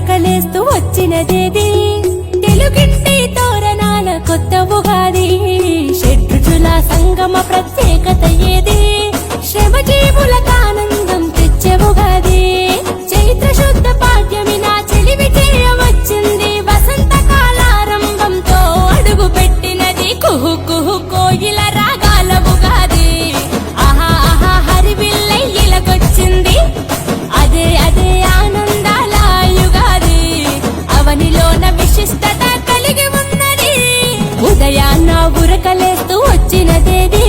ఉరకలేస్తూ వచ్చినదేది తెలుగింటి తోరణాల కొత్త ఉగాది షడ్రుచుల సంగమ ప్రత్యేకత ఏది శ్రమజీవులకు ఆనందం తెచ్చే ఉగాది చైత్ర శుద్ధ పాడ్యమి నా చెలివి చేయవచ్చింది వసంత కాలారంభంతో అడుగు పెట్టినది కుహు కుహు కోయిల రాగాల ఉగాది ఆహా ఆహా హరివిల్లయ్యలకొచ్చింది అదే అదే ఆనందాల యుగాది అవనిలోన విశిష్టత కలిగి ఉన్నది ఉదయాన్న ఉరకలేస్తూ వచ్చినదేది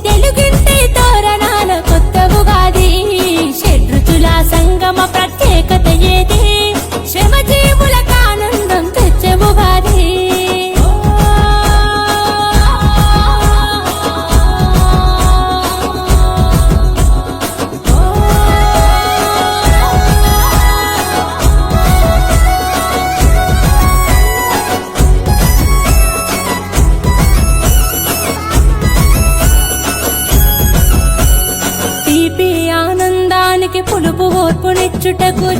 తెలుగింటి తోరణాల కొత్త ఉగాది షడ్రుచుల సంగమ ప్రత్యేకత ఏది శ్రమజీవులకు ఆనందం తెచ్చే ఉగాది తీపి ఆనందానికి పులుపు ఓర్పునిచ్చుటకు